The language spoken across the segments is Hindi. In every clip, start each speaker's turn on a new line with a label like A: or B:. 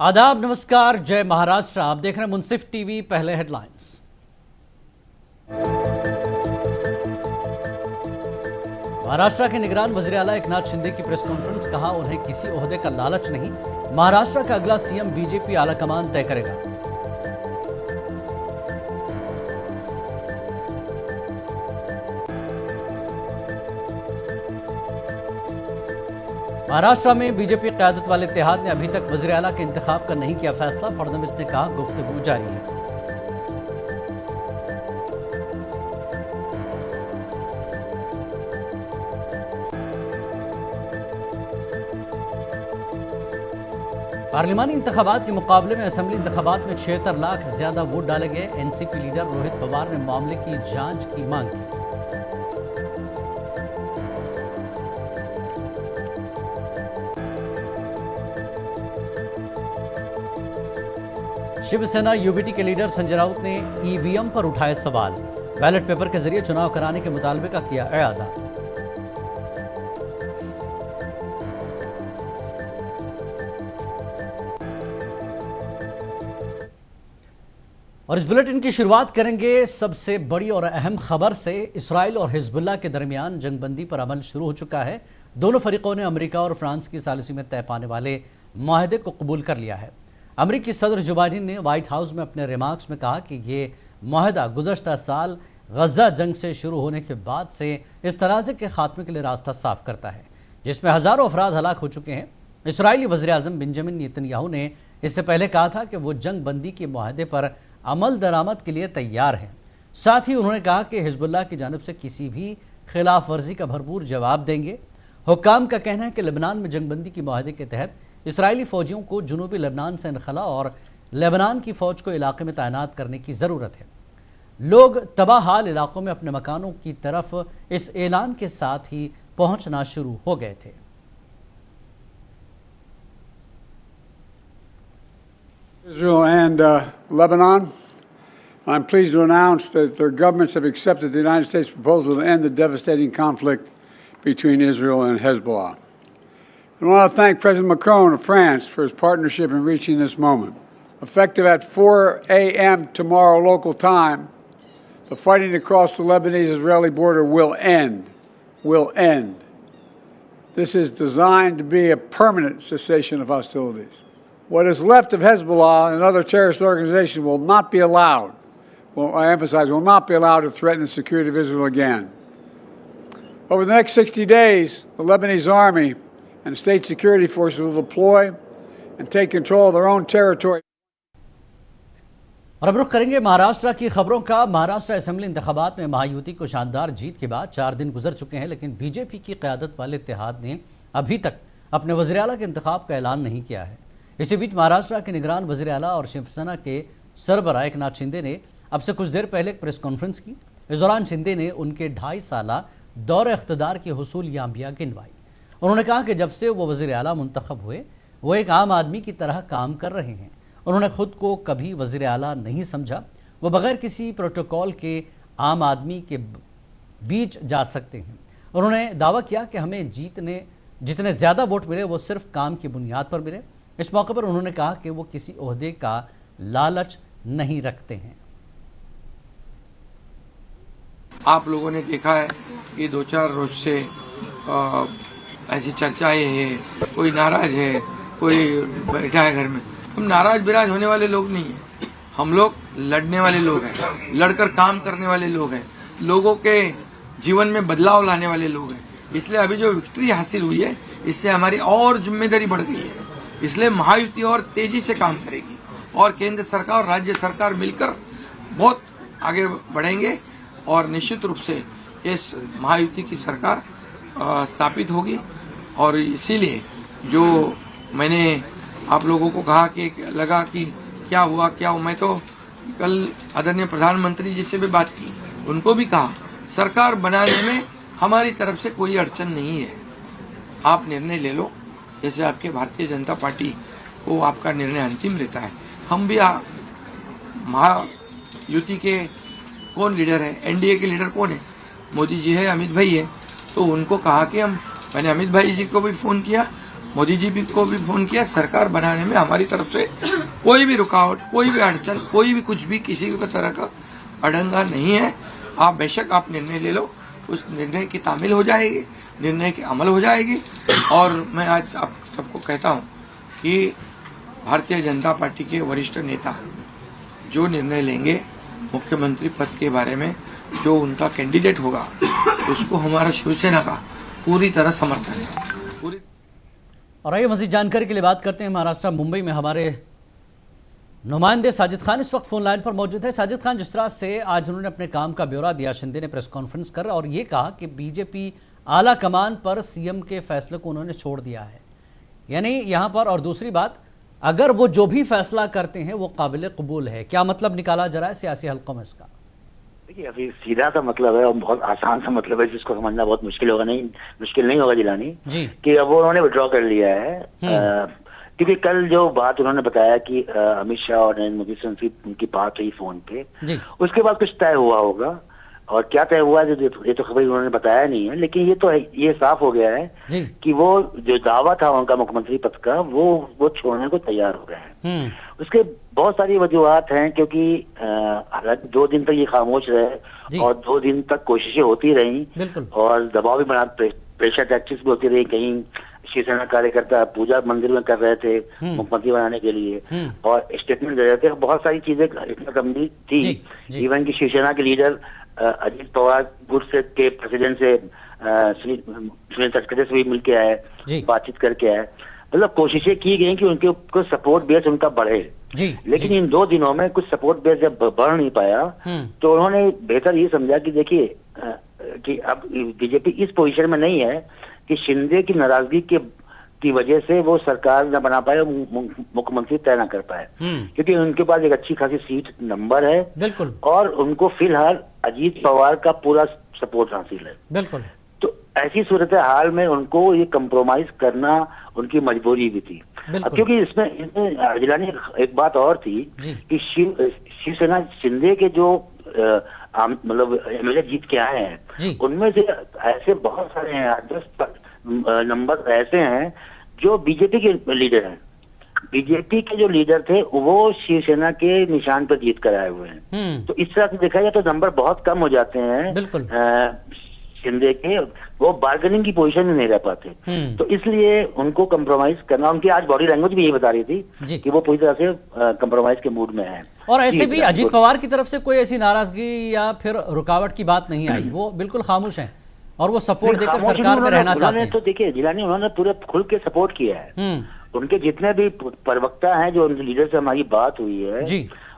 A: आदाब, नमस्कार, जय महाराष्ट्र। आप देख रहे हैं मुंसिफ टीवी। पहले हेडलाइंस। महाराष्ट्र के निगरान वजीर आला एकनाथ शिंदे की प्रेस कॉन्फ्रेंस। कहा, उन्हें किसी ओहदे का लालच नहीं। महाराष्ट्र का अगला सीएम बीजेपी आलाकमान तय करेगा। महाराष्ट्र में बीजेपी क़यादत वाले इत्तेहाद ने अभी तक वज़ीर आला के इंतखाब का नहीं किया फैसला। फडणवीस ने कहा, गुफ्तगू जारी है। पार्लिमानी इंतखाबात के मुकाबले में असेंबली इंतखाबात में 76 लाख से ज्यादा वोट डाले गए। एनसीपी लीडर रोहित पवार ने मामले की जांच की मांग की। शिवसेना यूबीटी के लीडर संजय राउत ने ईवीएम पर उठाए सवाल। बैलेट पेपर के जरिए चुनाव कराने के मुतालबे का किया इरादा। और इस बुलेटिन की शुरुआत करेंगे सबसे बड़ी और अहम खबर से। इसराइल और हिजबुल्लाह के दरमियान जंगबंदी पर अमल शुरू हो चुका है। दोनों फरीकों ने अमेरिका और फ्रांस की सालिसी में तय पाने वाले मुआहदे को कबूल कर लिया है। अमेरिकी सदर जो बाइडेन ने व्हाइट हाउस में अपने रिमार्क्स में कहा कि ये मुआहदा गुज़श्ता साल गजा जंग से शुरू होने के बाद से इस तनाज़े के खात्मे के लिए रास्ता साफ करता है, जिसमें हज़ारों अफराद हलाक हो चुके हैं। इसराइली वज़ीर आज़म बेंजामिन नेतन्याहू ने इससे पहले कहा था कि वो जंग बंदी के मुआहदे पर अमल दरामद के लिए तैयार हैं। साथ ही उन्होंने कहा कि हिजबुल्लाह की जानिब से किसी भी खिलाफ वर्जी का भरपूर जवाब देंगे। हुक्काम का कहना है कि लेबनान में जंगबंदी के मुआहदे के तहत इसराइली फ़ौजियों को जनूबी लेबनान से इनखला और लेबनान की फ़ौज को इलाके में तैनात करने की ज़रूरत है। लोग तबाह हाल इलाकों में अपने मकानों की तरफ इस ऐलान के साथ ही पहुंचना शुरू हो गए थे।
B: Israel and Lebanon, I'm pleased to announce that their governments have accepted the United States proposal to end the devastating conflict between Israel and Hezbollah. I want to thank President Macron of France for his partnership in reaching this moment. Effective at 4 a.m. tomorrow local time, the fighting across the Lebanese-Israeli border will end. Will end. This is designed to be a permanent cessation of hostilities. What is left of Hezbollah and other terrorist organizations will not be allowed, well, I emphasize, will not be allowed to threaten the security of Israel again. Over the next 60 days, the Lebanese army and state security forces will deploy and take control of their own territory.
A: और अब रुख करेंगे महाराष्ट्र की खबरों का। महाराष्ट्र असेंबली इंतखाबात में महायुति को शानदार जीत के बाद 4 दिन गुजर चुके हैं, लेकिन बीजेपी की क़यादत वाले इत्तेहाद ने अभी तक अपने वज़ीर आला के इंतखाब का ऐलान नहीं किया है। इसी बीच महाराष्ट्र के निगरान वज़ीर आला और शिवसेना के सरबराह एकनाथ शिंदे ने अब से कुछ देर पहले एक प्रेस कॉन्फ्रेंस की। इस दौरान शिंदे ने उनके 2.5 साला दौरे इख्तिदार की हुसूलियाबियाँ गिनवाई। उन्होंने कहा कि जब से वो वज़ीर आला मुंतखब हुए, वो एक आम आदमी की तरह काम कर रहे हैं। उन्होंने खुद को कभी वज़ीर आला नहीं समझा। वो बगैर किसी प्रोटोकॉल के आम आदमी के बीच जा सकते हैं। उन्होंने दावा किया कि हमें जितने ज़्यादा वोट मिले वो सिर्फ काम की बुनियाद पर मिले। इस मौके पर उन्होंने कहा कि वो किसी ओहदे का लालच नहीं रखते हैं।
C: आप लोगों ने देखा है कि 2-4 रोज से ऐसी चर्चाएं हैं, कोई नाराज है, कोई बैठा है घर में। हम नाराज बिराज होने वाले लोग नहीं हैं। हम लोग लड़ने वाले लोग हैं, लड़कर काम करने वाले लोग हैं, लोगों के जीवन में बदलाव लाने वाले लोग हैं। इसलिए अभी जो विक्ट्री हासिल हुई है, इससे हमारी और जिम्मेदारी बढ़ गई है। इसलिए महायुति और तेजी से काम करेगी और केंद्र सरकार और राज्य सरकार मिलकर बहुत आगे बढ़ेंगे और निश्चित रूप से इस महायुति की सरकार स्थापित होगी। और इसीलिए जो मैंने आप लोगों को कहा कि लगा कि क्या हुआ, मैं तो कल आदरणीय प्रधानमंत्री जी से भी बात की, उनको भी कहा सरकार बनाने में हमारी तरफ से कोई अड़चन नहीं है। आप निर्णय ले लो, जैसे आपके भारतीय जनता पार्टी को आपका निर्णय अंतिम रहता है। हम भी महायुति के कौन लीडर है, एनडीए के लीडर कौन है, मोदी जी है, अमित भाई है। तो उनको कहा कि मैंने अमित भाई जी को भी फ़ोन किया मोदी जी भी को भी फोन किया। सरकार बनाने में हमारी तरफ से कोई भी रुकावट, कोई भी अड़चन, कोई भी कुछ भी किसी भी तरह का अड़ंगा नहीं है। आप बेशक आप निर्णय ले लो, उस निर्णय की तामील हो जाएगी, निर्णय की अमल हो जाएगी। और मैं आज आप सबको कहता हूँ कि भारतीय जनता पार्टी के वरिष्ठ नेता जो निर्णय लेंगे मुख्यमंत्री पद के बारे में, जो उनका कैंडिडेट होगा, उसको हमारा शिवसेना का पूरी तरह समर्थन है। पूरी
A: और आइए मज़ीद जानकारी के लिए बात करते हैं। महाराष्ट्र मुंबई में हमारे नुमाइंदे साजिद खान इस वक्त फोन लाइन पर मौजूद है। साजिद खान, जिस तरह से आज उन्होंने अपने काम का ब्यौरा दिया, शिंदे ने प्रेस कॉन्फ्रेंस कर और ये कहा कि बीजेपी आला कमान पर सीएम के फैसले को उन्होंने छोड़ दिया है, यानी यहाँ पर, और दूसरी बात, अगर वो जो भी फैसला करते हैं वो काबिल कबूल है, क्या मतलब निकाला जा रहा है सियासी हल्कों में इसका?
D: देखिए, अभी सीधा सा मतलब है और बहुत आसान सा मतलब है, जिसको समझना बहुत मुश्किल नहीं होगा जिलानी
A: जी
D: कि अब वो उन्होंने विड्रॉ कर लिया है। क्योंकि कल जो बात उन्होंने बताया कि अमित शाह और नरेंद्र मोदी से उनकी बात हुई फोन पे,
A: जी
D: उसके बाद कुछ तय हुआ होगा, और क्या तय हुआ है ये तो खबर उन्होंने बताया नहीं है। लेकिन ये तो है, ये साफ हो गया है
A: जी
D: कि वो जो दावा था उनका मुख्यमंत्री पद का, वो छोड़ने को तैयार हो गए हैं। उसके बहुत सारी वजूहत हैं, क्योंकि हालांकि 2 दिन तक ये खामोश रहे और 2 दिन तक कोशिशें होती रही
A: बिल्कुल,
D: और दबाव भी बना, प्रेशर टैक्टिक्स भी होती रही। कहीं शिवसेना कार्यकर्ता पूजा मंदिर में कर रहे थे मुख्यमंत्री बनाने के लिए और स्टेटमेंट दे रहे थे। बहुत सारी चीजें गंभीर थी। इवन की शिवसेना के लीडर अजीत पवार गुट से के प्रेसिडेंट से सुनील तटकरे से भी मिलके आए, बातचीत करके आए। मतलब कोशिशें की गई कि उनके ऊपर सपोर्ट बेस उनका बढ़े, लेकिन इन 2 दिनों में कुछ सपोर्ट बेस जब बढ़ नहीं पाया तो उन्होंने बेहतर ये समझा कि देखिए कि अब बीजेपी इस पोजीशन में नहीं है कि शिंदे की नाराजगी की वजह से वो सरकार न बना पाए, मुख्यमंत्री तय न कर पाए, क्योंकि उनके पास एक अच्छी खासी सीट नंबर है
A: बिल्कुल,
D: और उनको फिलहाल अजीत पवार का पूरा सपोर्ट हासिल है।
A: बिल्कुल।
D: तो ऐसी सूरत हाल में उनको ये कंप्रोमाइज करना उनकी मजबूरी भी थी। क्योंकि इसमें जिलानी एक बात और थी कि शिवसेना शिंदे के जो मतलब एमएलए जीत के आए हैं, उनमें से ऐसे बहुत सारे हैं, 8-10 नंबर ऐसे हैं जो बीजेपी के लीडर हैं। बीजेपी के जो लीडर थे वो शिवसेना के निशान पर जीत कर आए हुए हैं। तो इस तरह से देखा जाए तो नंबर बहुत कम हो जाते हैं
A: बिल्कुल
D: शिंदे के, वो बार्गेनिंग की पोजीशन में नहीं रह पाते। तो इसलिए उनको कंप्रोमाइज करना, उनकी आज बॉडी लैंग्वेज भी यही बता रही थी कि वो पूरी तरह से कंप्रोमाइज के मूड में है।
A: और ऐसे भी अजीत पवार की तरफ से कोई ऐसी नाराजगी या फिर रुकावट की बात नहीं आई, वो बिल्कुल खामोश हैं और वो सपोर्ट देकर सरकार में रहना चाहते हैं।
D: तो देखिए जिलानी, उन्होंने पूरे खुल के सपोर्ट किया है। उनके जितने भी प्रवक्ता हैं, जो उनके लीडर से हमारी बात हुई है,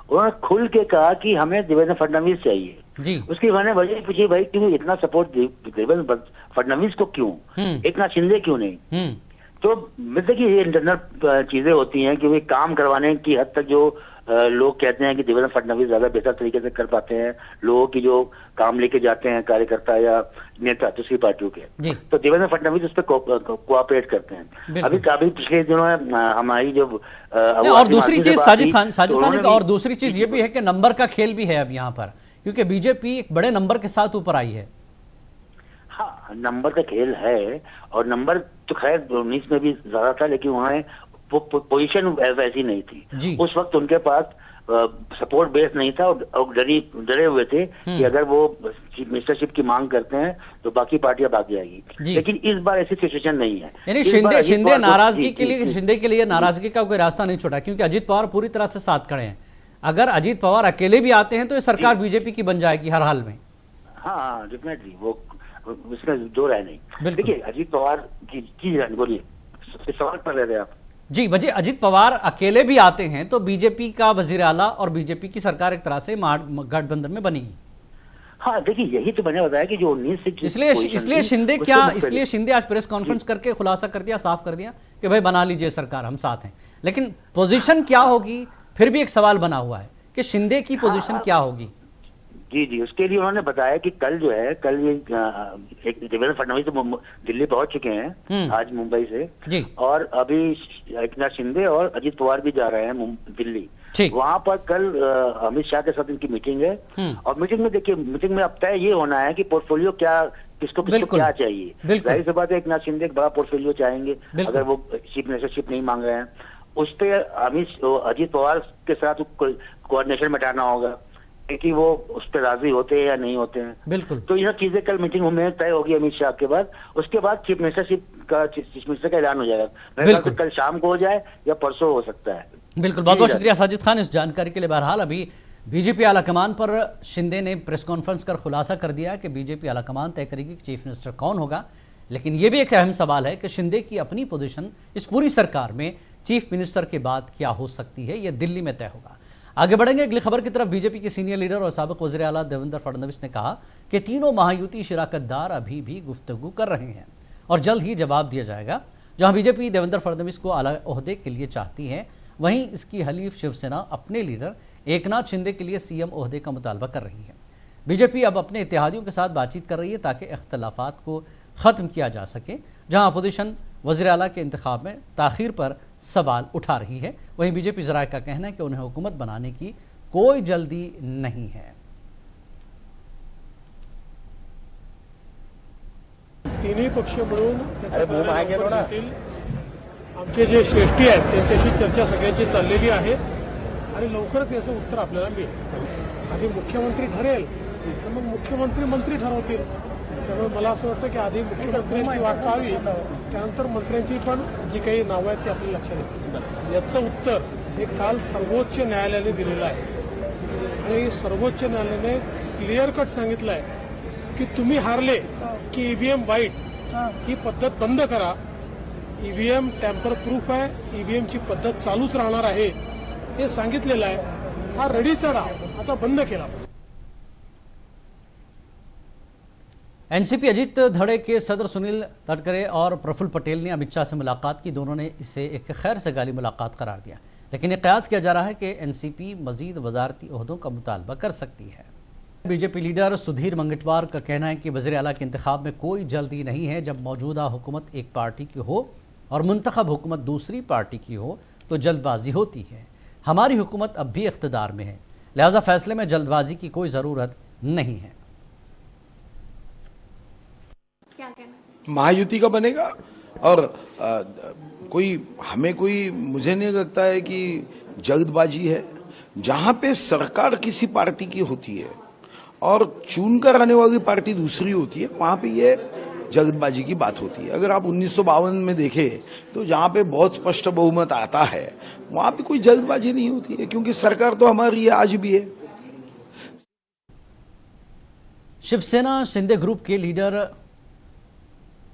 D: उन्होंने खुल के कहा कि हमें देवेंद्र फडणवीस चाहिए। उसकी मैंने वजह पूछी, भाई क्यों इतना सपोर्ट देवेंद्र फडणवीस को, क्यों एक नाथ शिंदे क्यों नहीं? तो देखिए ये इंटरनल चीजें होती हैं कि वे काम करवाने की हद तक जो लोग कहते हैं कि देवेंद्र फडणवीस ज्यादा बेहतर तरीके से कर पाते हैं लोगों की जो काम लेके जाते हैं कार्यकर्ता या नेता दूसरी पार्टियों के, तो देवेंद्र फडणवीस उस पर कोऑपरेट करते हैं। अभी पिछले दिनों हमारी जो
A: और दूसरी चीज साजिद खान, और दूसरी चीज ये भी है कि नंबर का खेल भी है अब यहाँ पर, क्योंकि बीजेपी एक बड़े नंबर के साथ ऊपर आई है।
D: हाँ, नंबर का खेल है, और नंबर तो खैर 19 में भी ज्यादा था, लेकिन वहाँ पोजीशन वैसी नहीं थी। उस वक्त उनके पास सपोर्ट बेस नहीं था और डरे हुए थे कि अगर वो मिनिस्टरशिप की मांग करते हैं तो बाकी पार्टियां भाग जाएगी। लेकिन इस बार ऐसी सिचुएशन नहीं है।
A: यानी शिंदे नाराजगी के लिए, शिंदे के लिए नाराजगी का कोई रास्ता नहीं छोड़ा, क्योंकि अजीत पवार पूरी तरह से साथ खड़े हैं। अगर अजीत पवार अकेले भी आते हैं तो ये सरकार बीजेपी की बन जाएगी हर हाल में।
D: हाँ डेफिनेटली, वो उसमें दो राय नहीं। देखिए अजीत पवार की चीज बोलिए, सवाल पर रह रहे आप
A: जी। वजह अजीत पवार अकेले भी आते हैं तो बीजेपी का वजीर आला और बीजेपी की सरकार एक तरह से गठबंधन में बनेगी।
D: हाँ देखिए, यही तो मैंने बताया कि जो 19 से
A: इसलिए शिंदे क्या, इसलिए शिंदे आज प्रेस कॉन्फ्रेंस करके खुलासा कर दिया, साफ कर दिया कि भाई बना लीजिए सरकार, हम साथ हैं। लेकिन पोजीशन क्या होगी, फिर भी एक सवाल बना हुआ है कि शिंदे की पोजीशन क्या होगी।
D: जी, उसके लिए उन्होंने बताया कि कल जो है, कल ये एक देवेंद्र फडणवीस तो दिल्ली पहुंच चुके हैं आज मुंबई से, और अभी एक नाथ शिंदे और अजीत पवार भी जा रहे हैं दिल्ली। वहां पर कल अमित शाह के साथ इनकी मीटिंग है, और मीटिंग में देखिए, मीटिंग में अब तय ये होना है कि पोर्टफोलियो क्या किसको क्या चाहिए। जाहिर सी बात है एक नाथ शिंदे एक बड़ा पोर्टफोलियो चाहेंगे, अगर वो चीफ मिनिस्टरशिप नहीं मांग रहे हैं, उस पे अजीत पवार के साथ कोऑर्डिनेशन बैठाना होगा कि वो उस पर राजी होते हैं या नहीं होते हैं।
A: बिल्कुल।
D: तो यह चीजें कल मीटिंग में तय होगी अमित शाह के बाद, उसके बाद चीफ मिनिस्टर का ऐलान हो जाएगा। मेरे ख्याल से कल शाम को हो जाए या परसों हो सकता है।
A: बिल्कुल, बहुत बहुत शुक्रिया साजिद खान इस जानकारी के लिए। बहरहाल अभी बीजेपी आलाकमान पर शिंदे ने प्रेस कॉन्फ्रेंस कर खुलासा कर दिया कि बीजेपी आलाकमान तय करेगी कि चीफ मिनिस्टर कौन होगा, लेकिन यह भी एक अहम सवाल है कि शिंदे की अपनी पोजीशन इस पूरी सरकार में चीफ मिनिस्टर के बाद क्या हो सकती है, यह दिल्ली में तय होगा। आगे बढ़ेंगे अगली खबर की तरफ। बीजेपी के सीनियर लीडर और साबिक वज़ीर आला देवेंद्र फडणवीस ने कहा कि तीनों महायुति शिराकतदार अभी भी गुफ्तगू कर रहे हैं और जल्द ही जवाब दिया जाएगा। जहां बीजेपी देवेंद्र फडणवीस को आला ओहदे के लिए चाहती है, वहीं इसकी हलीफ शिवसेना अपने लीडर एकनाथ शिंदे के लिए सीएम ओहदे का मुतालबा कर रही है। बीजेपी अब अपने इत्तेहादियों के साथ बातचीत कर रही है ताकि इख्तलाफात को ख़त्म किया जा सके। जहां अपोजिशन वज़ीर आला के इंतखाब में ताख़ीर पर सवाल उठा रही है, वहीं बीजेपी ज़राए का कहना है कि उन्हें हुकूमत बनाने की कोई जल्दी नहीं है।
E: तीनही पक्ष मिळून आमचे जे श्रेष्ठी आहेत त्यांच्याशी चर्चा सगळ्यांची चाललेली आहे आणि लवकरच याचं उत्तर आपल्याला मिळेल। आधी मुख्यमंत्री ठरेल तर मग मुख्यमंत्री मंत्री ठरवतील, त्यामुळे मला असं वाटतं की आधी मुख्यमंत्र्यांची वाट पाहावी, त्यानंतर मंत्र्यांची पण जी काही नावं आहेत ती आपल्या लक्षात येतील। याचं उत्तर हे काल सर्वोच्च न्यायालयाने दिलेलं आहे आणि सर्वोच्च न्यायालयाने क्लिअर कट सांगितलं आहे की तुम्ही हारले की ईव्हीएम वाईट ही पद्धत बंद करा। ईव्हीएम टॅम्पर प्रूफ आहे, ईव्हीएमची पद्धत चालूच राहणार आहे हे सांगितलेलं आहे। हा रडीचा डाव आता बंद केला।
A: एनसीपी अजीत धड़े के सदर सुनील तटकरे और प्रफुल्ल पटेल ने अमित शाह से मुलाकात की। दोनों ने इसे एक खैर से गाली मुलाकात करार दिया, लेकिन यह कयास किया जा रहा है कि एनसीपी मजीद वजारती ओहदों का मुतालबा कर सकती है। बीजेपी लीडर सुधीर मंगटवार का कहना है कि वज़ीर आला के इंतखाब में कोई जल्दी नहीं है। जब मौजूदा हुकूमत एक पार्टी की हो और मुंतखब हुकूमत दूसरी पार्टी की हो तो जल्दबाजी होती है। हमारी हुकूमत अब भी इख्तिदार में है, लिहाजा फैसले में जल्दबाजी की कोई ज़रूरत नहीं है।
F: महायुति का बनेगा और मुझे नहीं लगता है कि जल्दबाजी है। जहां पे सरकार किसी पार्टी की होती है और चुनकर आने वाली पार्टी दूसरी होती है, वहां पे ये जल्दबाजी की बात होती है। अगर आप 1952 में देखें तो जहां पे बहुत स्पष्ट बहुमत आता है वहां पे कोई जल्दबाजी नहीं होती है, क्योंकि सरकार तो हमारी है, आज भी है।
A: शिवसेना शिंदे ग्रुप के लीडर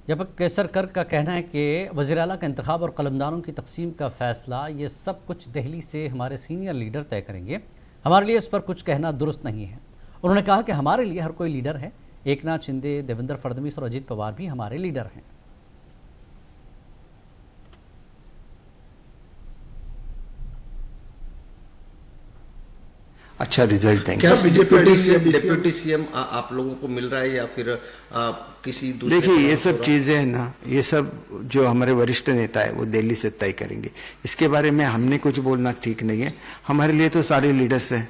A: दीपक केसरकर का कहना है कि वज़ीर आला का इंतखाब और कलमदानों की तकसीम का फ़ैसला ये सब कुछ दिल्ली से हमारे सीनियर लीडर तय करेंगे, हमारे लिए इस पर कुछ कहना दुरुस्त नहीं है। उन्होंने कहा कि हमारे लिए हर कोई लीडर है, एकनाथ शिंदे, देवेंद्र फडणवीस और अजीत पवार भी हमारे लीडर हैं।
G: अच्छा रिजल्ट देंगे।
H: क्या डिप्यूटी सीएम आप लोगों को मिल रहा है या फिर किसी दूसरे?
G: देखिए ये सब चीजें है ना, ये सब जो हमारे वरिष्ठ नेता है वो दिल्ली से तय करेंगे। इसके बारे में हमने कुछ बोलना ठीक नहीं है। हमारे लिए तो सारे लीडर्स हैं,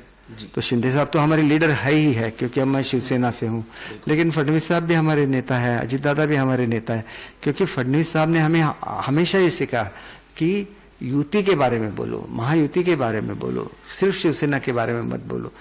G: तो शिंदे साहब तो हमारे लीडर है ही है, क्योंकि अब मैं शिवसेना से हूँ, लेकिन फडणवीस साहब भी हमारे नेता है, अजीत दादा भी हमारे नेता है, क्योंकि फडणवीस साहब ने हमें हमेशा ये सिखा कि युति के बारे में बोलो, महायुति के बारे में बोलो, सिर्फ शिवसेना के बारे में मत बोलो।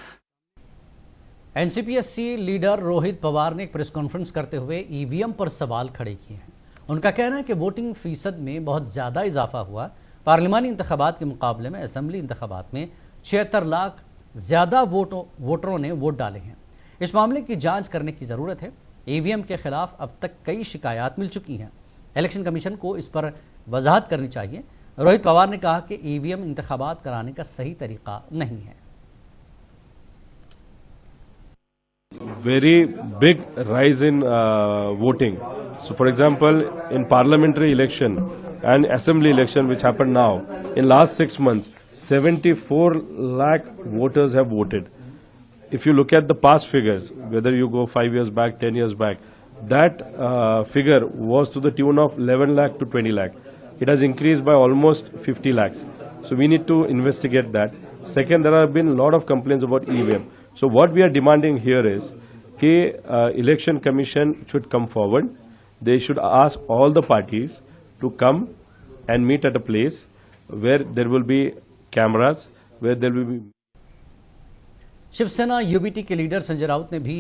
A: एनसीपी लीडर रोहित पवार ने एक प्रेस कॉन्फ्रेंस करते हुए ईवीएम पर सवाल खड़े किए हैं। उनका कहना है कि वोटिंग फीसद में बहुत ज़्यादा इजाफा हुआ। पार्लिमानी इंतखाबात के मुकाबले में असेंबली इंतखाबात में 76 लाख ज़्यादा वोटरों ने वोट डाले हैं। इस मामले की जांच करने की ज़रूरत है। ईवीएम के खिलाफ अब तक कई शिकायत मिल चुकी हैं। इलेक्शन कमीशन को इस पर वजाहत करनी चाहिए। रोहित पवार ने कहा कि ईवीएम इंतखाबात कराने का सही तरीका नहीं है।
I: Very big rise in voting. So for example, in parliamentary election and assembly election which happened now, in last 6 months, 74 lakh voters have voted. If you look at the past figures, whether you go 5 years back, 10 years back, that figure was to the tune of 11 lakh to 20 lakh. It has increased by almost 50 lakhs. So we need to investigate that. Second, there have been a lot of complaints about EVM. So what we are demanding here is कि election commission should come forward, they should ask all the parties to come and meet at a place where there will be cameras, where there will be.
A: Shiv Sena UBT के लीडर संजय राउत ने भी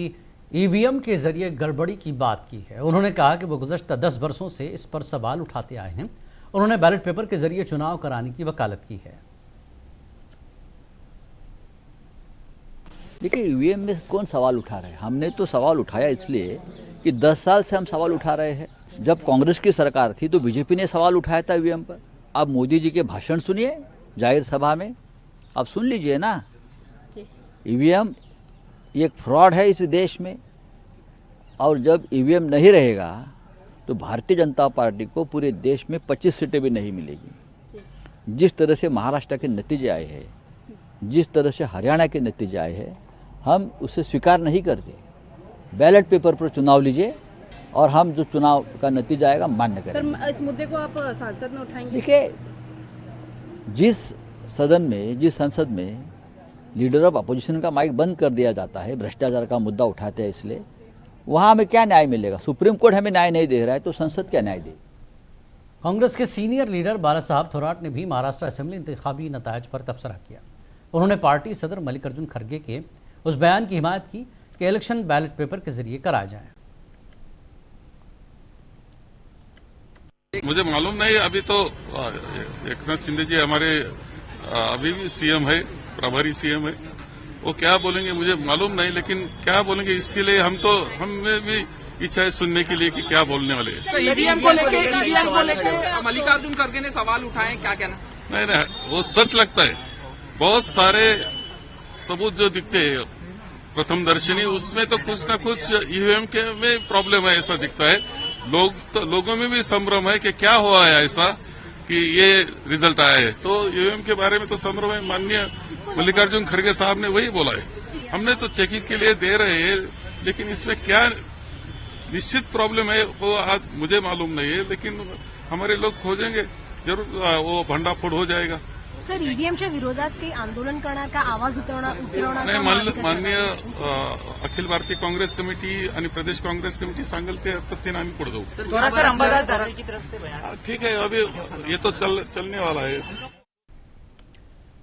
A: ईवीएम के जरिए गड़बड़ी की बात की है। उन्होंने कहा कि वो गुज़श्ता 10 वर्षों से इस पर सवाल उठाते आए हैं। उन्होंने बैलेट पेपर के जरिए चुनाव कराने की वकालत की है।
J: देखिए, ईवीएम में कौन सवाल उठा रहे हैं? हमने तो सवाल उठाया इसलिए कि 10 साल से हम सवाल उठा रहे हैं। जब कांग्रेस की सरकार थी तो बीजेपी ने सवाल उठाया था ईवीएम पर। अब मोदी जी के भाषण सुनिए जाहिर सभा में, अब सुन लीजिए ना। ईवीएम एक फ्रॉड है इस देश में, और जब ईवीएम नहीं रहेगा तो भारतीय जनता पार्टी को पूरे देश में 25 सीटें भी नहीं मिलेगी। जिस तरह से महाराष्ट्र के नतीजे आए हैं, जिस तरह से हरियाणा के नतीजे आए हैं, हम उसे स्वीकार नहीं करते। बैलेट पेपर पर चुनाव लीजिए और हम जो चुनाव का नतीजा आएगा मान्य करेंगे।
K: सर, इस मुद्दे को आप संसद में उठाएंगे?
J: देखिए, जिस सदन में, जिस संसद में लीडर ऑफ अपोजिशन का माइक बंद कर दिया जाता है, भ्रष्टाचार का मुद्दा उठाते हैं, इसलिए वहाँ हमें क्या न्याय मिलेगा? सुप्रीम कोर्ट हमें न्याय नहीं दे रहा है तो संसद क्या न्याय दे?
A: कांग्रेस के सीनियर लीडर बाला साहब थोराट ने भी महाराष्ट्र असेंबली इंतखाबी नतायज पर तबसरा किया। उन्होंने पार्टी सदर मल्लिकार्जुन खड़गे के उस बयान की हिमायत की कि इलेक्शन बैलेट पेपर के जरिए कराया जाए।
L: मुझे मालूम नहीं, अभी तो एकनाथ शिंदे जी हमारे अभी भी सीएम है, प्रभारी सीएम है, वो क्या बोलेंगे मुझे मालूम नहीं, लेकिन क्या बोलेंगे इसके लिए हमें भी इच्छा है सुनने के लिए कि क्या बोलने वाले हैं।
K: ईवीएम को लेकर मल्लिकार्जुन खड़गे ने सवाल उठाए, क्या कहना?
L: नहीं, वो सच लगता है। बहुत सारे सबूत जो दिखते हैं प्रथम दर्शनी, उसमें तो कुछ ना कुछ ईवीएम के में प्रॉब्लम है ऐसा दिखता है। लोगों में भी संभ्रम है कि क्या हुआ है ऐसा कि ये रिजल्ट आया है। तो ईवीएम के बारे में तो संभ्रम है। माननीय मल्लिकार्जुन खड़गे साहब ने वही बोला है। हमने तो चेकिंग के लिए दे रहे हैं, लेकिन इसमें क्या निश्चित प्रॉब्लम है वो आज मुझे मालूम नहीं है, लेकिन हमारे लोग खोजेंगे जरूर, वो भंडाफोड़ हो जाएगा।
K: सर, ईव्हीएमच्या विरोधात काही आंदोलन करणार का, आवाज उठवणार?
L: नाही, माननीय अखिल भारतीय काँग्रेस कमिटी आणि प्रदेश काँग्रेस कमिटी सांगेल ते पद्धतीने आम्ही पुढे जाऊ। ठीक है, अभी ये तो चलने वाला है।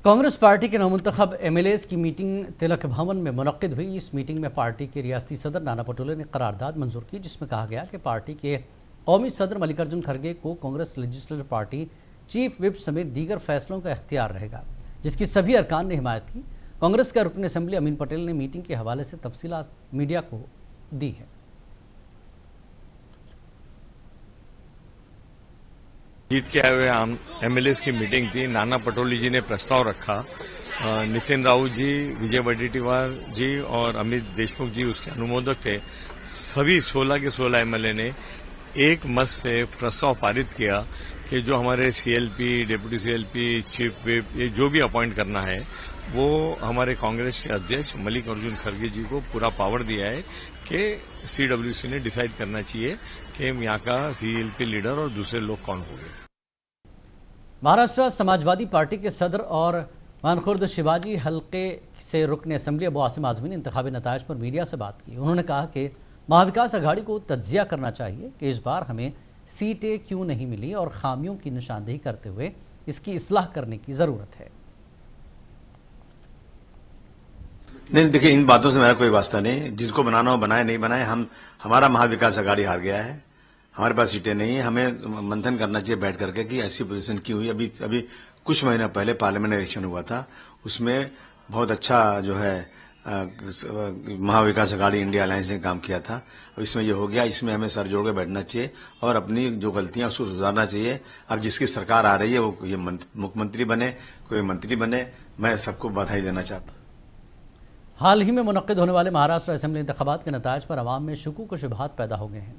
A: कांग्रेस पार्टी के नवमुंतखब एमएलएज की मीटिंग तिलक भवन में मुनक्किद हुई। इस मीटिंग में पार्टी के रियासती सदर नाना पटोले ने करारदाद मंजूर की, जिसमें कहा गया कि पार्टी के कौमी सदर मल्लिकार्जुन खड़गे को Congress legislative party chief whip समेत दीगर फैसलों का इख्तियार रहेगा, जिसकी सभी अरकान ने हिमायत की। कांग्रेस के रुकन असेंबली अमीन पटेल ने मीटिंग के हवाले से तफसीलात मीडिया को दी है।
M: जीत के आए हुए एमएलएस की मीटिंग थी। नाना पटोले जी ने प्रस्ताव रखा, नितिन राउत जी, विजय वडेट्टीवार जी और अमित देशमुख जी उसके अनुमोदक थे। सभी 16 के 16 एमएलए ने एक मत से प्रस्ताव पारित किया कि जो हमारे CLP, deputy CLP, chief whip, ये जो भी अपॉइंट करना है वो हमारे कांग्रेस के अध्यक्ष मल्लिकार्जुन खड़गे जी को पूरा पावर दिया है कि सीडब्ल्यूसी ने डिसाइड करना चाहिए कि यहाँ का सीएलपी लीडर और दूसरे लोग कौन होंगे।
A: महाराष्ट्र समाजवादी पार्टी के सदर और मानखुर्द शिवाजी हल्के से रुकन असेंबली अबू आसिम आजमी ने इंतखाबी नतायज पर मीडिया से बात की। उन्होंने कहा कि महाविकास अघाड़ी को तज्जिया करना चाहिए कि इस बार हमें सीटें क्यों नहीं मिली और खामियों की निशानदेही करते हुए इसकी इस्लाह करने की जरूरत है।
N: नहीं, देखिए, इन बातों से मेरा कोई वास्ता नहीं। जिसको बनाना हो बनाए, नहीं बनाए। हमारा महाविकास अघाड़ी हार गया है, हमारे पास सीटें नहीं है। हमें मंथन करना चाहिए बैठ करके कि ऐसी पोजीशन क्यों हुई। अभी कुछ महीना पहले पार्लियामेंट इलेक्शन हुआ था, उसमें बहुत अच्छा जो है महाविकास अघाड़ी इंडिया अलायंस ने काम किया था। और इसमें ये हो गया, इसमें हमें सर जोड़ के बैठना चाहिए और अपनी जो गलतियां उसको सुधारना चाहिए। अब जिसकी सरकार आ रही है वो ये मुख्यमंत्री बने, कोई मंत्री बने, मैं सबको बधाई देना चाहता हूं।
A: हाल ही में मुनक्किद होने वाले महाराष्ट्र असेंबली इंतखाबात के नतायज पर आवाम में शुकूक व शुबहात पैदा हो गए हैं।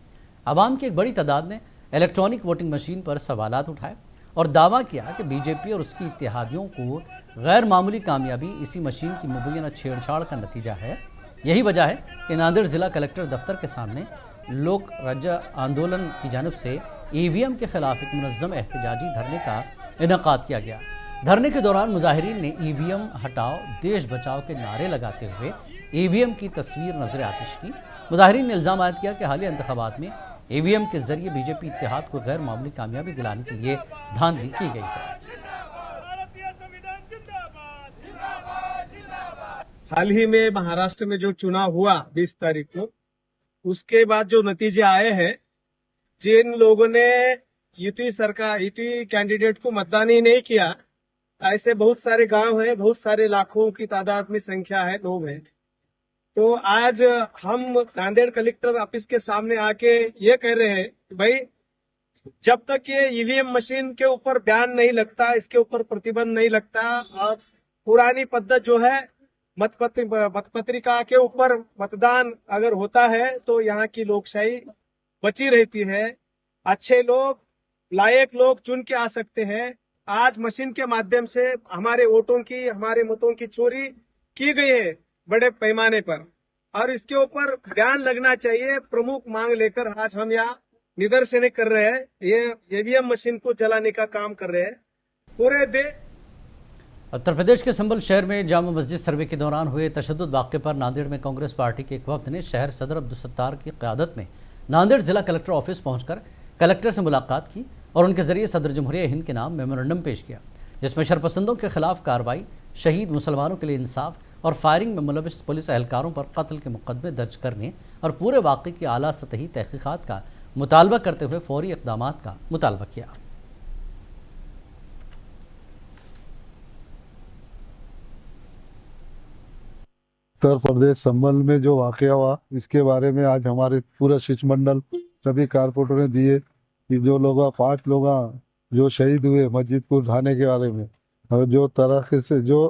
A: आवाम की एक बड़ी तादाद ने इलेक्ट्रॉनिक वोटिंग मशीन पर सवालात उठाए और दावा किया कि बीजेपी और उसकी इत्तेहादियों को गैर मामूली कामयाबी इसी मशीन की मुबैना छेड़छाड़ का नतीजा है। यही वजह है कि नांदेड़ जिला कलेक्टर दफ्तर के सामने लोक राज्य आंदोलन की जानिब से ईवीएम के खिलाफ एक मुनज़्ज़म एहतजाजी धरने का इनेकाद किया गया। धरने के दौरान मुजाहिरीन ने ईवीएम हटाओ, देश बचाओ के नारे लगाते हुए ईवीएम की तस्वीर नजर आतिश की मुजाहिरीन ने इल्ज़ाम आयद किया कि हालिया इंतखाबात में ईवीएम के जरिए बीजेपी इत्तेहाद को गैर मामूली कामयाबी दिलाने के लिए धांधली की गई है।
E: हाल ही में महाराष्ट्र में जो चुनाव हुआ 20 तारीख को, उसके बाद जो नतीजे आए हैं, जिन लोगों ने यूपी कैंडिडेट को मतदान ही नहीं किया, ऐसे बहुत सारे गांव हैं, बहुत सारे लाखों की तादाद में संख्या है, लोग हैं। तो आज हम नांदेड़ कलेक्टर ऑफिस के सामने आके ये कह रहे हैं कि भाई जब तक ये ईवीएम मशीन के ऊपर बैन नहीं लगता, इसके ऊपर प्रतिबंध नहीं लगता, और पुरानी पद्धत जो है मतपत्रिका के ऊपर मतदान अगर होता है तो यहाँ की लोकशाही बची रहती है। अच्छे लोग, लायक लोग चुन के आ सकते हैं। आज मशीन के माध्यम से हमारे वोटों की, हमारे मतों की चोरी की गई है बड़े पैमाने पर, और इसके ऊपर ध्यान लगना चाहिए। प्रमुख मांग लेकर आज हम यहाँ निदर्शन कर रहे हैं, ये ईवीएम मशीन को जलाने का काम कर रहे हैं। पूरे देश
A: उत्तर प्रदेश के संभल शहर में जामा मस्जिद सर्वे के दौरान हुए तशद्दुद वाक़े पर नांदेड़ में कांग्रेस पार्टी के एक वफ्द ने शहर सदर अब्दुल सत्तार की क़यादत में नांदेड़ जिला कलेक्टर ऑफिस पहुंचकर कलेक्टर से मुलाकात की और उनके जरिए सदर जमहूरिया हिंद के नाम मेमोरेंडम पेश किया, जिसमें शरपसंदों के खिलाफ कार्रवाई, शहीद मुसलमानों के लिए इंसाफ और फायरिंग में मुलविस पुलिस एहलकारों पर कत्ल के मुकदमे दर्ज करने और पूरे वाक़े की आला सतही तहक़ीक़ात का मुतालबा करते हुए फौरी इक़दामात का मुतालबा किया।
O: उत्तर प्रदेश संभल में जो वाकया हुआ, इसके बारे में आज हमारे पूरा शिष्टमंडल सभी कारपोरेटरों ने दिए कि जो लोग 5 लोग जो शहीद हुए मस्जिद को उठाने के बारे में, और जो तरह से जो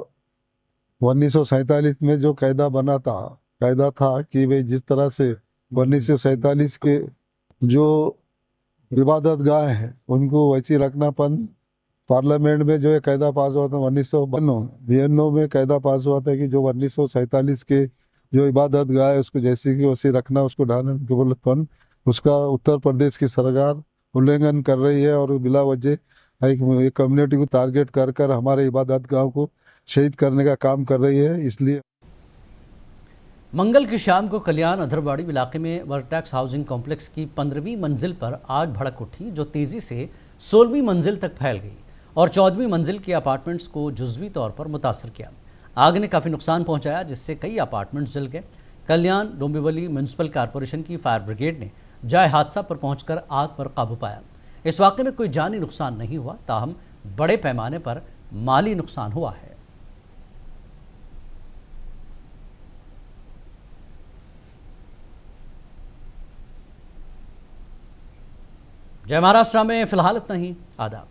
O: 1947 में जो कायदा था कि भाई जिस तरह से 1947 के जो इबादत गाह हैं उनको वैसी रखना, पार्लियामेंट में जो है कायदा पास हुआ था 1992 में कायदा पास हुआ था कि जो 1947 के जो इबादत गाह है उसको जैसे कि वैसे रखना, उसको ढालने के बोलपन, उसका उत्तर प्रदेश की सरकार उल्लंघन कर रही है और बिला वजह एक कम्युनिटी को टारगेट कर हमारे इबादत गाह को शहीद करने का काम कर रही है। इसलिए
A: मंगल की शाम को कल्याण अधरवाड़ी इलाके में वर्टेक्स हाउसिंग कॉम्प्लेक्स की 15वीं मंजिल पर आग भड़क उठी, जो तेज़ी से 16वीं मंजिल तक फैल गई और 14वीं मंजिल के अपार्टमेंट्स को जुज़वी तौर पर मुतासर किया। आग ने काफ़ी नुकसान पहुंचाया, जिससे कई अपार्टमेंट्स जल गए। कल्याण डोंबिवली म्यूनसिपल कॉरपोरेशन की फायर ब्रिगेड ने जाए हादसा पर पहुंचकर आग पर काबू पाया। इस वाक़े में कोई जानी नुकसान नहीं हुआ, ताहम बड़े पैमाने पर माली नुकसान हुआ है। जय महाराष्ट्र में फिलहाल इतना ही। आदाब।